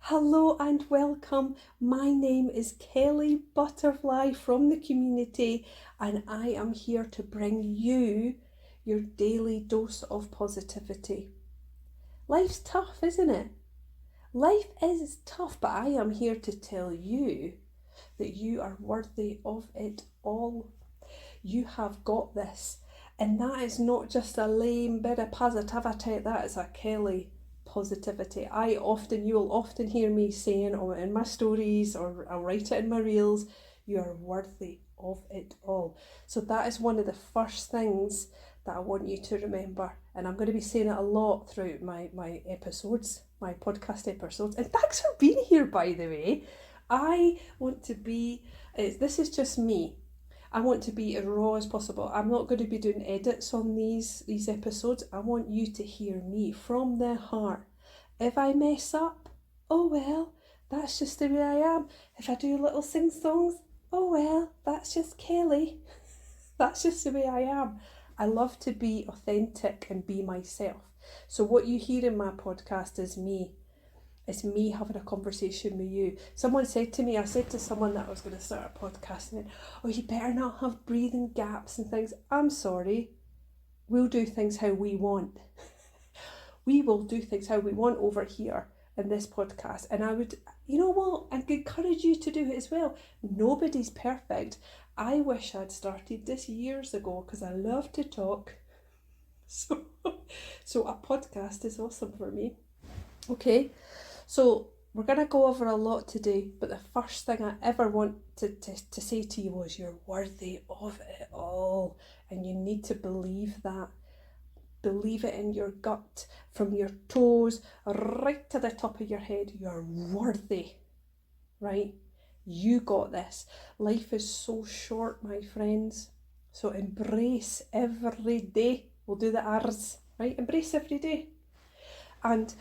Hello and welcome. My name is Kelly Butterfly from the Community, and I am here to bring you your daily dose of positivity. Life's tough, isn't it? Life is tough, but I am here to tell you that you are worthy of it all. You have got this. And that is not just a lame bit of positivity, that is a Kelly positivity. You will often hear me saying in my stories, or I'll write it in my reels, you are worthy of it all. So that is one of the first things that I want you to remember. And I'm going to be saying it a lot throughout my episodes, my podcast episodes. And thanks for being here, by the way. I want to be, this is just me. I want to be as raw as possible. I'm not going to be doing edits on these episodes. I want you to hear me from the heart. If I mess up, oh well, that's just the way I am. If I do little sing-songs, oh well, that's just Kelly. That's just the way I am. I love to be authentic and be myself. So what you hear in my podcast is me. It's me having a conversation with you. Someone said to me, I said to someone that I was going to start a podcast, and oh, you better not have breathing gaps and things. I'm sorry. We'll do things how we want. We will do things how we want over here in this podcast. And I would, you know what, I'd encourage you to do it as well. Nobody's perfect. I wish I'd started this years ago because I love to talk. So a podcast is awesome for me. Okay. So we're going to go over a lot today, but the first thing I ever want to say to you was you're worthy of it all, and you need to believe that. Believe it in your gut, from your toes right to the top of your head. You're worthy, right? You got this. Life is so short, my friends. So embrace every day. We'll do the R's, right? Embrace every day. And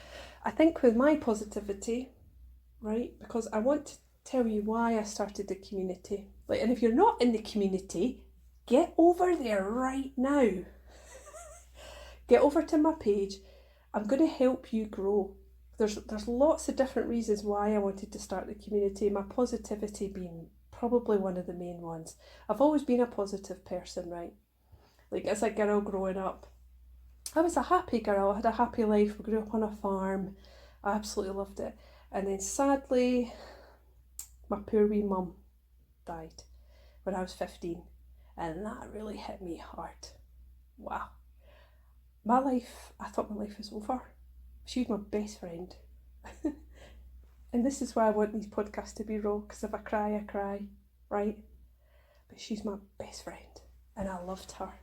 I think with my positivity, right, because I want to tell you why I started the community. And if you're not in the community, get over there right now. Get over to my page. I'm going to help you grow. There's lots of different reasons why I wanted to start the community, my positivity being probably one of the main ones. I've always been a positive person, right? As a girl growing up, I was a happy girl. I had a happy life. We grew up on a farm. I absolutely loved it. And then sadly, my poor wee mum died when I was 15. And that really hit me hard. Wow. I thought my life was over. She was my best friend. And this is why I want these podcasts to be raw, because if I cry, right? But she's my best friend and I loved her.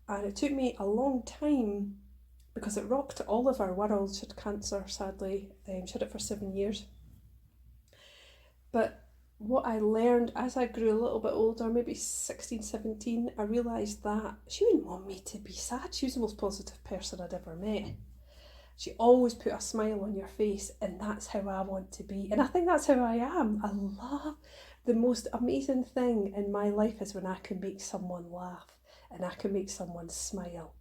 And it took me a long time because it rocked all of our world. She had cancer, sadly. She had it for 7 years. But what I learned as I grew a little bit older, maybe 16, 17, I realised that she wouldn't want me to be sad. She was the most positive person I'd ever met. She always put a smile on your face, and that's how I want to be. And I think that's how I am. I love the most amazing thing in my life is when I can make someone laugh and I can make someone smile.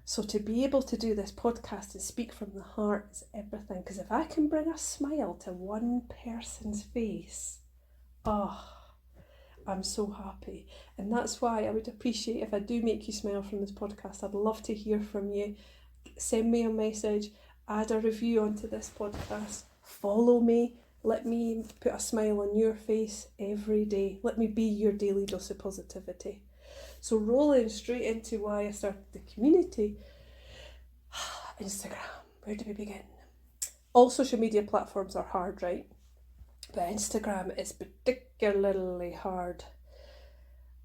So to be able to do this podcast and speak from the heart is everything. Because if I can bring a smile to one person's face, I'm so happy. And that's why I would appreciate if I do make you smile from this podcast. I'd love to hear from you. Send me a message, add a review onto this podcast, follow me, let me put a smile on your face every day. Let me be your daily dose of positivity. So rolling straight into why I started the community. Instagram, where do we begin? All social media platforms are hard, right? But Instagram is particularly hard.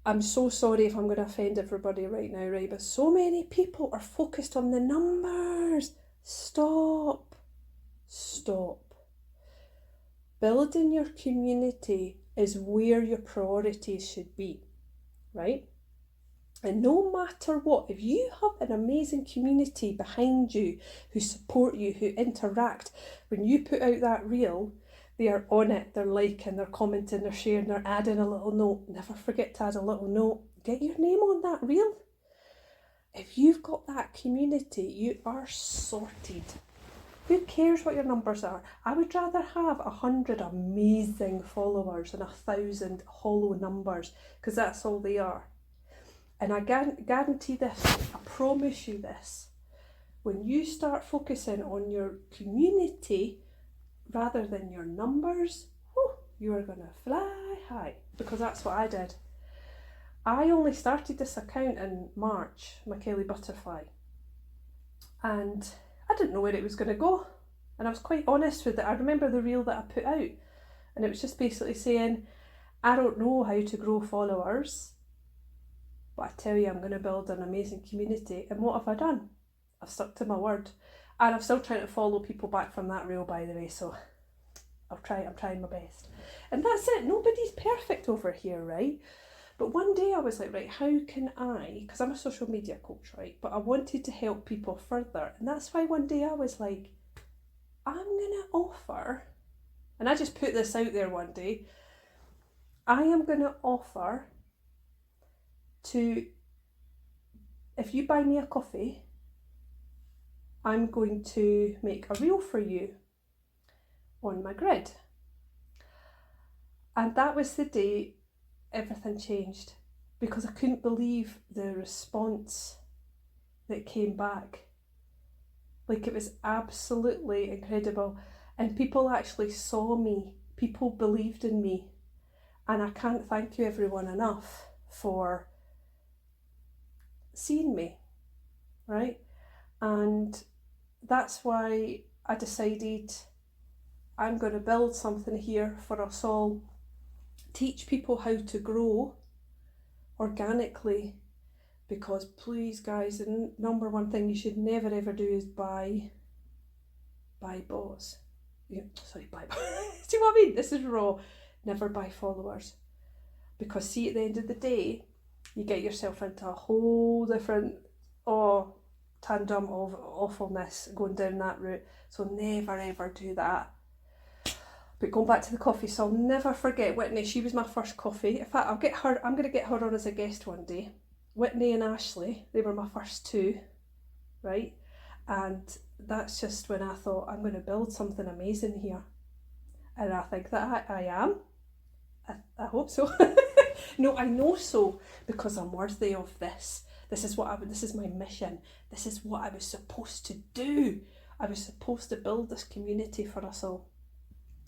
I'm so sorry if I'm going to offend everybody right now, right? But so many people are focused on the numbers. Stop. Building your community is where your priorities should be, right? And no matter what, if you have an amazing community behind you who support you, who interact, when you put out that reel, they are on it, they're liking, they're commenting, they're sharing, they're adding a little note. Never forget to add a little note. Get your name on that reel. If you've got that community, you are sorted. Who cares what your numbers are? I would rather have 100 amazing followers than 1,000 hollow numbers, because that's all they are. And I guarantee this, I promise you this, when you start focusing on your community rather than your numbers, you are going to fly high, because that's what I did. I only started this account in March, my Kelly Butterfly, and I didn't know where it was going to go, and I was quite honest with it. I remember the reel that I put out, and it was just basically saying, I don't know how to grow followers, but I tell you, I'm going to build an amazing community. And what have I done? I've stuck to my word, and I'm still trying to follow people back from that reel, by the way, so I'm trying my best. And that's it, nobody's perfect over here, right? But one day I was like, right, how can I, because I'm a social media coach, right? But I wanted to help people further. And that's why one day I was like, I'm going to offer, and I just put this out there one day, I am going to offer to, if you buy me a coffee, I'm going to make a reel for you on my grid. And that was the day everything changed, because I couldn't believe the response that came back. Like, it was absolutely incredible, and people actually saw me, people believed in me, and I can't thank you everyone enough for seeing me, right? And that's why I decided I'm going to build something here for us all, teach people how to grow organically, because please guys, the number one thing you should never ever do is buy bots. Yeah, sorry, buy see what I mean? This is raw. Never buy followers, because see, at the end of the day, you get yourself into a whole different tandem of awfulness going down that route. So never ever do that. But going back to the coffee, so I'll never forget Whitney. She was my first coffee. In fact, I'm going to get her on as a guest one day. Whitney and Ashley, they were my first two, right? And that's just when I thought, I'm going to build something amazing here. And I think that I am. I hope so. No, I know so, because I'm worthy of this. This is my mission. This is what I was supposed to do. I was supposed to build this community for us all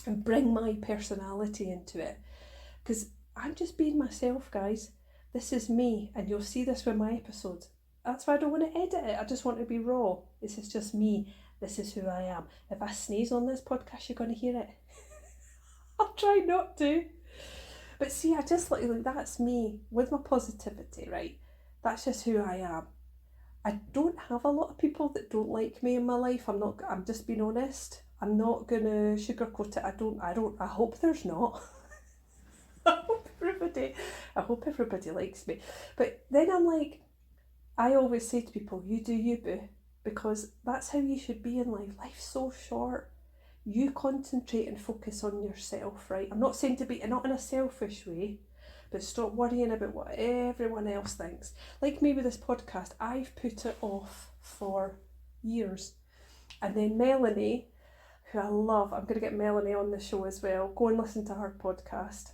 and bring my personality into it, because I'm just being myself, guys. This is me, and you'll see this with my episodes. That's why I don't want to edit it. I just want to be raw. This is just me. This is who I am. If I sneeze on this podcast, you're going to hear it. I'll try not to. But see, I just like that's me with my positivity, right? That's just who I am. I don't have a lot of people that don't like me in my life. I'm just being honest. I'm not gonna sugarcoat it. I hope there's not. I hope everybody likes me. But then I'm like, I always say to people, you do you, boo, because that's how you should be in life. Life's so short. You concentrate and focus on yourself, right? I'm not saying not in a selfish way, but stop worrying about what everyone else thinks. Like me with this podcast, I've put it off for years. And then Melanie, who I love, I'm going to get Melanie on the show as well. Go and listen to her podcast.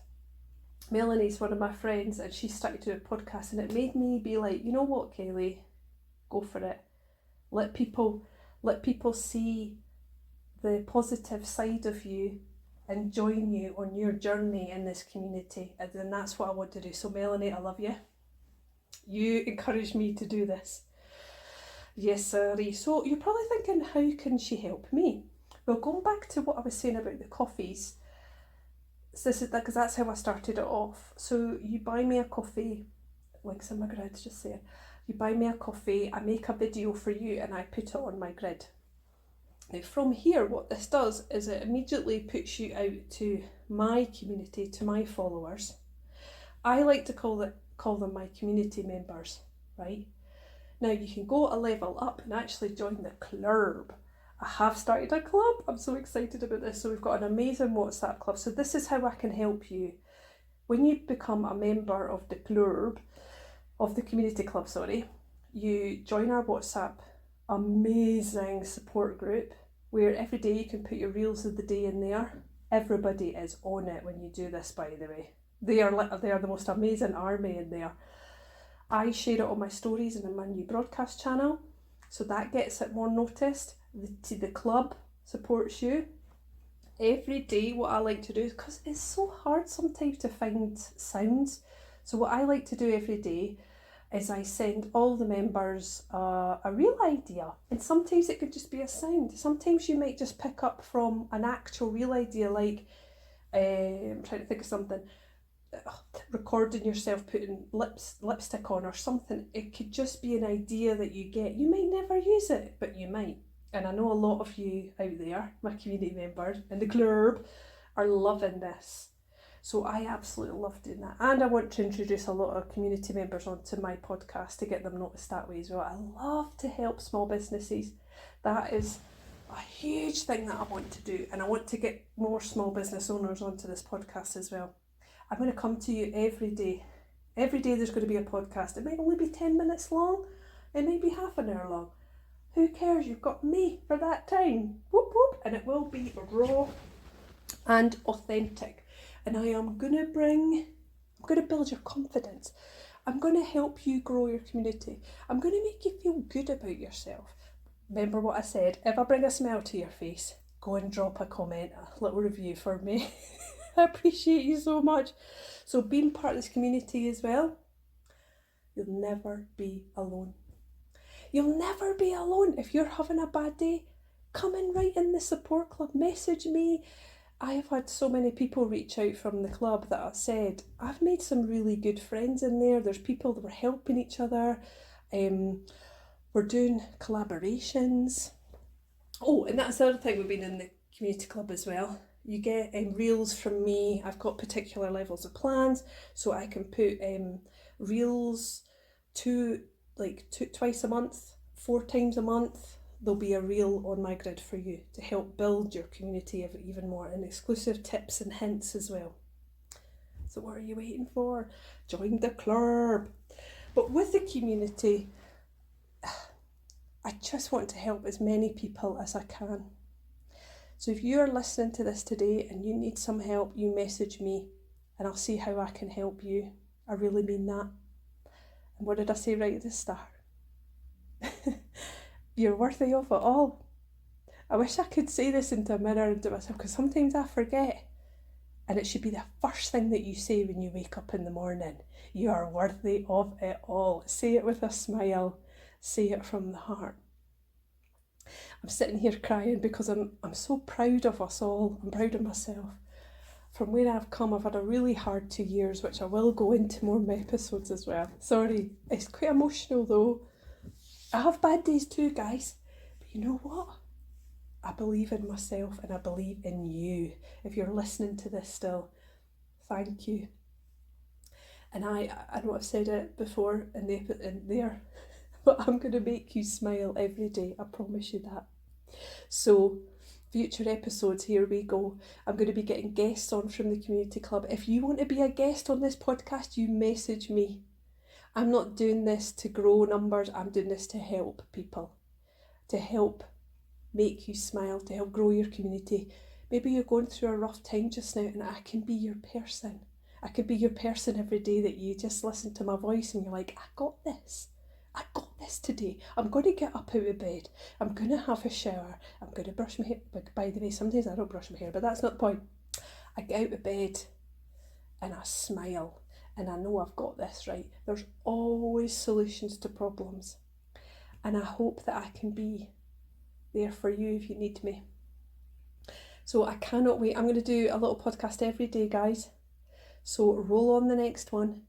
Melanie's one of my friends, and she started to do a podcast, and it made me be like, you know what, Kaylee, go for it. Let people see the positive side of you and join you on your journey in this community. And then that's what I want to do. So Melanie, I love you. You encouraged me to do this. Yes, sorry. So you're probably thinking, how can she help me? Well, going back to what I was saying about the coffees, so this is because that's how I started it off. So you buy me a coffee, links in my grid, just saying. You buy me a coffee, I make a video for you, and I put it on my grid. Now from here, what this does is it immediately puts you out to my community, to my followers. I like to call them my community members, right? Now you can go a level up and actually join the club. I have started a club. I'm so excited about this. So we've got an amazing WhatsApp club. So this is how I can help you. When you become a member of the club, of the community club, you join our WhatsApp amazing support group. where every day you can put your reels of the day in there. Everybody is on it when you do this, by the way. They are the most amazing army in there. I share it on my stories and in my new broadcast channel, so that gets it more noticed. The club supports you. Every day what I like to do, because it's so hard sometimes to find sounds, so what I like to do every day is I send all the members a real idea, and sometimes it could just be a sound. Sometimes you might just pick up from an actual real idea, like I'm trying to think of something, recording yourself putting lipstick on or something. It could just be an idea that you get. You might never use it, but you might. And I know a lot of you out there, my community members in the club, are loving this. So I absolutely love doing that. And I want to introduce a lot of community members onto my podcast to get them noticed that way as well. I love to help small businesses. That is a huge thing that I want to do. And I want to get more small business owners onto this podcast as well. I'm going to come to you every day. Every day there's going to be a podcast. It might only be 10 minutes long. It might be half an hour long. Who cares? You've got me for that time. Whoop whoop. And it will be raw and authentic. And I'm going to build your confidence. I'm going to help you grow your community. I'm going to make you feel good about yourself. Remember what I said, if I bring a smile to your face, go and drop a comment, a little review for me. I appreciate you so much. So being part of this community as well, you'll never be alone. You'll never be alone. If you're having a bad day, come and write in the support club, message me. I have had so many people reach out from the club that I've said, I've made some really good friends in there. There's people that were helping each other. We're doing collaborations. Oh, and that's the other thing, we've been in the community club as well. You get reels from me. I've got particular levels of plans, so I can put reels twice a month, 4 times a month. There'll be a reel on my grid for you to help build your community even more, and exclusive tips and hints as well. So what are you waiting for? Join the club. But with the community, I just want to help as many people as I can. So if you are listening to this today and you need some help, you message me and I'll see how I can help you. I really mean that. And what did I say right at the start? You're worthy of it all. I wish I could say this into a mirror and to myself, because sometimes I forget. And it should be the first thing that you say when you wake up in the morning. You are worthy of it all. Say it with a smile. Say it from the heart. I'm sitting here crying because I'm so proud of us all. I'm proud of myself. From where I've come, I've had a really hard 2 years, which I will go into more episodes as well. Sorry, it's quite emotional though. I have bad days too, guys. But you know what? I believe in myself and I believe in you. If you're listening to this still, thank you. And I know I've said it before in there, but I'm going to make you smile every day. I promise you that. So future episodes, here we go. I'm going to be getting guests on from the community club. If you want to be a guest on this podcast, you message me. I'm not doing this to grow numbers. I'm doing this to help people, to help make you smile, to help grow your community. Maybe you're going through a rough time just now and I can be your person. I can be your person every day that you just listen to my voice and you're like, I got this. I got this today. I'm going to get up out of bed. I'm going to have a shower. I'm going to brush my hair. By the way, sometimes I don't brush my hair, but that's not the point. I get out of bed and I smile and I know I've got this right. There's always solutions to problems. And I hope that I can be there for you if you need me. So I cannot wait. I'm going to do a little podcast every day, guys. So roll on the next one.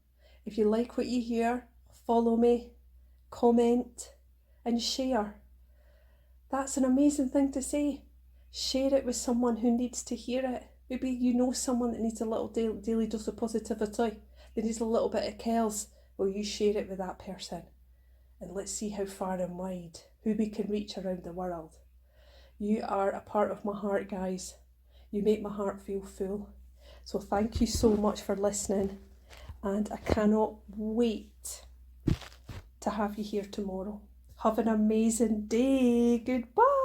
If you like what you hear, follow me, comment and share. That's an amazing thing to say. Share it with someone who needs to hear it. Maybe you know someone that needs a little daily dose of positivity. They need a little bit of cares. Well, you share it with that person. And let's see how far and wide, who we can reach around the world. You are a part of my heart, guys. You make my heart feel full. So thank you so much for listening. And I cannot wait to have you here tomorrow. Have an amazing day. Goodbye.